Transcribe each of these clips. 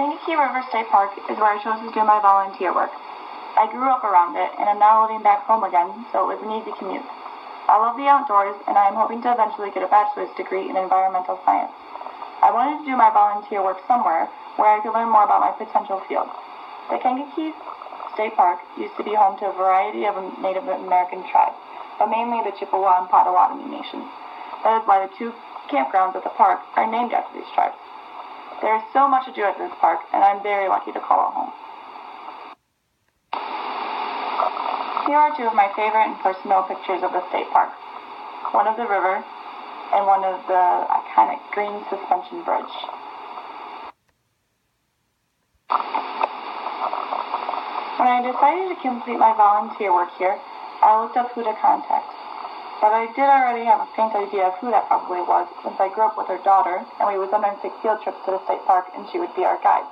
The Kankakee River State Park is where I chose to do my volunteer work. I grew up around it, and am now living back home again, so it was an easy commute. I love the outdoors, and I am hoping to eventually get a bachelor's degree in environmental science. I wanted to do my volunteer work somewhere where I could learn more about my potential field. The Kankakee State Park used to be home to a variety of Native American tribes, but mainly the Chippewa and Potawatomi nations. That is why the two campgrounds at the park are named after these tribes. There is so much to do at this park, and I'm very lucky to call it home. Here are two of my favorite and personal pictures of the state park. One of the river, and one of the iconic green suspension bridge. When I decided to complete my volunteer work here, I looked up who to contact. But I did already have a faint idea of who that probably was, since I grew up with her daughter, and we would sometimes take field trips to the state park, and she would be our guide.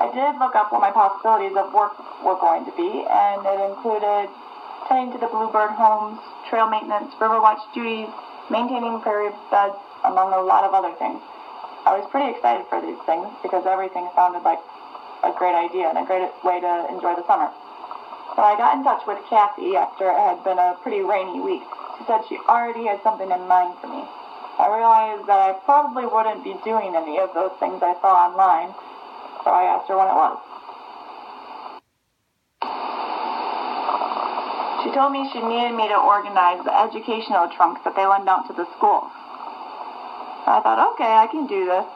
I did look up what my possibilities of work were going to be, and it included tending to the bluebird homes, trail maintenance, river watch duties, maintaining prairie beds, among a lot of other things. I was pretty excited for these things, because everything sounded like a great idea and a great way to enjoy the summer. So I got in touch with Kathy after it had been a pretty rainy week. She said she already had something in mind for me. I realized that I probably wouldn't be doing any of those things I saw online, so I asked her when it was. She told me she needed me to organize the educational trunks that they lend out to the schools. I thought, okay, I can do this.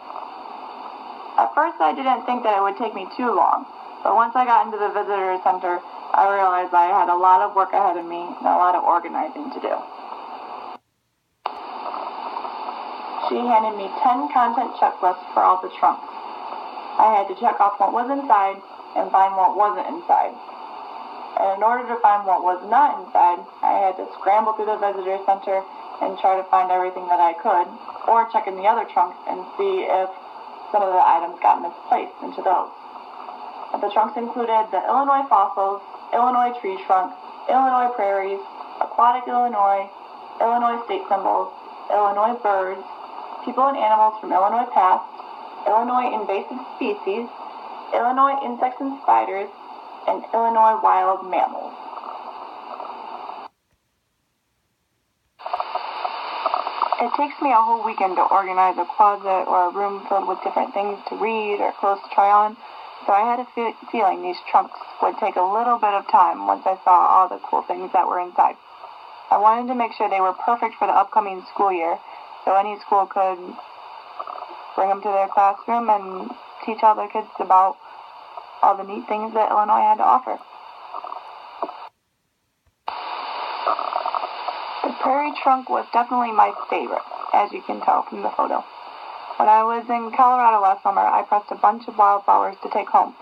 At first I didn't think that it would take me too long, but once I got into the visitor center, I realized I had a lot of work ahead of me and a lot of organizing to do. She handed me 10 content checklists for all the trunks. I had to check off what was inside and find what wasn't inside. And in order to find what was not inside, I had to scramble through the visitor center and try to find everything that I could, or check in the other trunks and see if some of the items got misplaced into those. The trunks included the Illinois fossils, Illinois tree trunk, Illinois prairies, aquatic Illinois, Illinois state symbols, Illinois birds, people and animals from Illinois past, Illinois invasive species, Illinois insects and spiders, and Illinois wild mammals. It takes me a whole weekend to organize a closet or a room filled with different things to read or clothes to try on, so I had a feeling these trunks would take a little bit of time once I saw all the cool things that were inside. I wanted to make sure they were perfect for the upcoming school year, so any school could bring them to their classroom and teach all their kids about all the neat things that Illinois had to offer. The prairie trunk was definitely my favorite, as you can tell from the photo. When I was in Colorado last summer, I pressed a bunch of wildflowers to take home.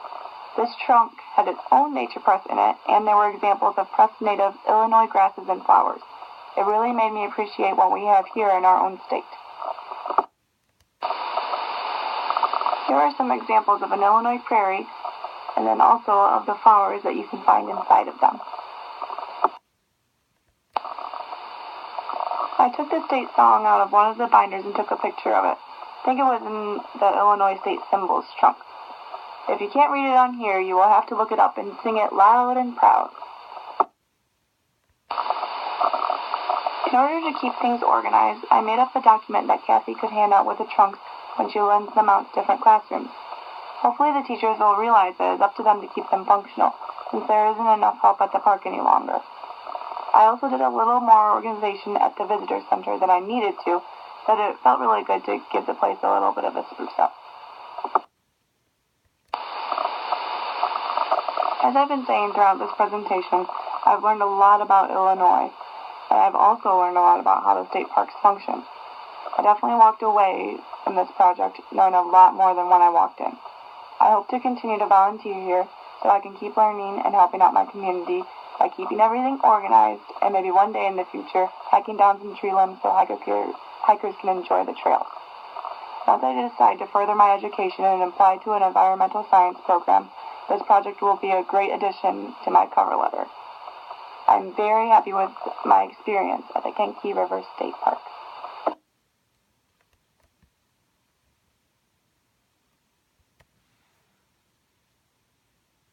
This trunk had its own nature press in it, and there were examples of pressed native Illinois grasses and flowers. It really made me appreciate what we have here in our own state. Here are some examples of an Illinois prairie, and then also of the flowers that you can find inside of them. I took the state song out of one of the binders and took a picture of it. I think it was in the Illinois state symbols trunk. If you can't read it on here, you will have to look it up and sing it loud and proud. In order to keep things organized, I made up a document that Kathy could hand out with the trunks when she lends them out to different classrooms. Hopefully the teachers will realize that it's up to them to keep them functional, since there isn't enough help at the park any longer. I also did a little more organization at the visitor center than I needed to, but it felt really good to give the place a little bit of a spruce up. As I've been saying throughout this presentation, I've learned a lot about Illinois, and I've also learned a lot about how the state parks function. I definitely walked away from this project knowing a lot more than when I walked in. I hope to continue to volunteer here so I can keep learning and helping out my community by keeping everything organized, and maybe one day in the future, hiking down some tree limbs so hikers can enjoy the trails. Once I decide to further my education and apply to an environmental science program, this project will be a great addition to my cover letter. I'm very happy with my experience at the Kankakee River State Park.